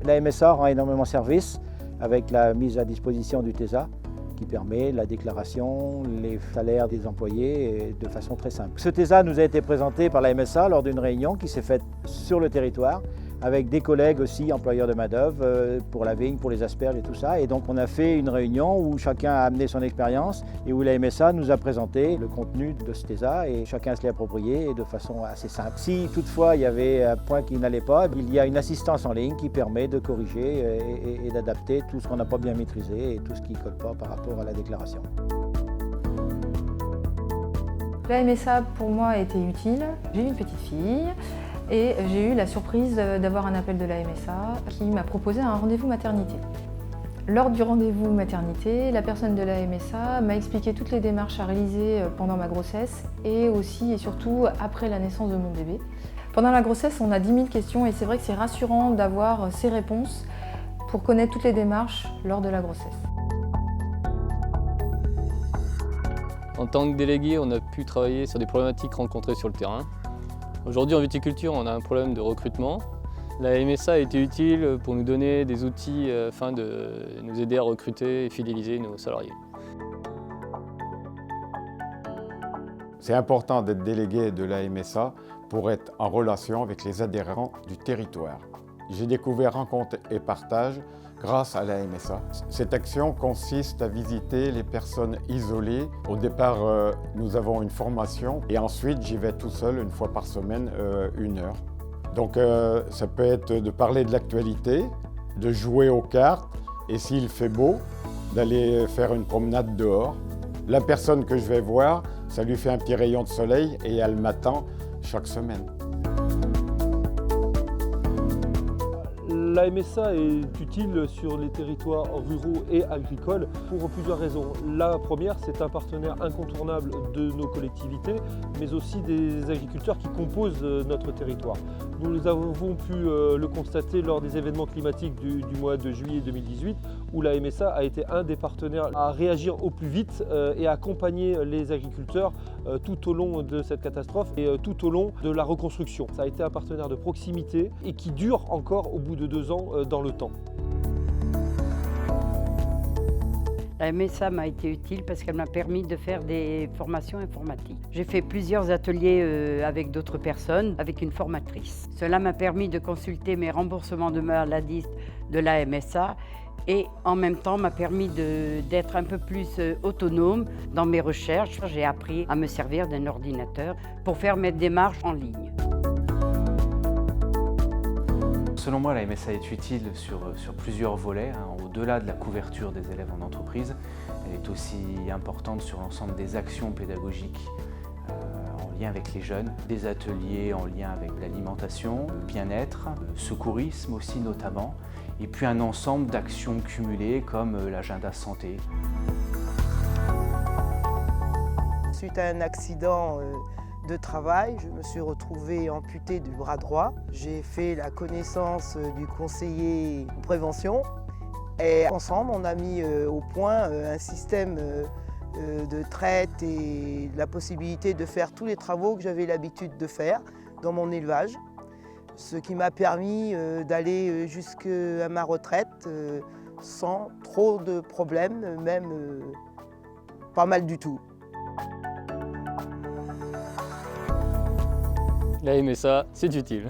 La MSA rend énormément service avec la mise à disposition du TESA qui permet la déclaration, les salaires des employés de façon très simple. Ce TESA nous a été présenté par la MSA lors d'une réunion qui s'est faite sur le territoire avec des collègues aussi employeurs de main-d'œuvre pour la vigne, pour les asperges et tout ça. Et donc on a fait une réunion où chacun a amené son expérience et où la MSA nous a présenté le contenu de ce TESA et chacun se l'est approprié de façon assez simple. Si toutefois il y avait un point qui n'allait pas, il y a une assistance en ligne qui permet de corriger et d'adapter tout ce qu'on n'a pas bien maîtrisé et tout ce qui ne colle pas par rapport à la déclaration. La MSA pour moi a été utile. J'ai une petite fille. Et j'ai eu la surprise d'avoir un appel de la MSA qui m'a proposé un rendez-vous maternité. Lors du rendez-vous maternité, la personne de la MSA m'a expliqué toutes les démarches à réaliser pendant ma grossesse et aussi et surtout après la naissance de mon bébé. Pendant la grossesse, on a 10 000 questions et c'est vrai que c'est rassurant d'avoir ces réponses pour connaître toutes les démarches lors de la grossesse. En tant que délégué, on a pu travailler sur des problématiques rencontrées sur le terrain. Aujourd'hui en viticulture, on a un problème de recrutement. La MSA a été utile pour nous donner des outils afin de nous aider à recruter et fidéliser nos salariés. C'est important d'être délégué de la MSA pour être en relation avec les adhérents du territoire. J'ai découvert Rencontre et Partage grâce à la MSA. Cette action consiste à visiter les personnes isolées. Au départ, nous avons une formation et ensuite j'y vais tout seul une fois par semaine, 1 heure. Donc ça peut être de parler de l'actualité, de jouer aux cartes et s'il fait beau, d'aller faire une promenade dehors. La personne que je vais voir, ça lui fait un petit rayon de soleil et elle m'attend chaque semaine. La MSA est utile sur les territoires ruraux et agricoles pour plusieurs raisons. La première, c'est un partenaire incontournable de nos collectivités, mais aussi des agriculteurs qui composent notre territoire. Nous avons pu le constater lors des événements climatiques du mois de juillet 2018, où la MSA a été un des partenaires à réagir au plus vite et à accompagner les agriculteurs tout au long de cette catastrophe et tout au long de la reconstruction. Ça a été un partenaire de proximité et qui dure encore au bout de 2 ans dans le temps. La MSA m'a été utile parce qu'elle m'a permis de faire des formations informatiques. J'ai fait plusieurs ateliers avec d'autres personnes, avec une formatrice. Cela m'a permis de consulter mes remboursements de maladie de la MSA et en même temps m'a permis d'être un peu plus autonome dans mes recherches. J'ai appris à me servir d'un ordinateur pour faire mes démarches en ligne. Selon moi, la MSA est utile sur plusieurs volets. Au-delà de la couverture des élèves en entreprise, elle est aussi importante sur l'ensemble des actions pédagogiques en lien avec les jeunes, des ateliers en lien avec l'alimentation, le bien-être, le secourisme aussi notamment, et puis un ensemble d'actions cumulées comme l'agenda santé. Suite à un accident de travail, je me suis retrouvée amputée du bras droit. J'ai fait la connaissance du conseiller prévention et ensemble on a mis au point un système de traite et la possibilité de faire tous les travaux que j'avais l'habitude de faire dans mon élevage, ce qui m'a permis d'aller jusqu'à ma retraite sans trop de problèmes, même pas mal du tout. La MSA, c'est utile.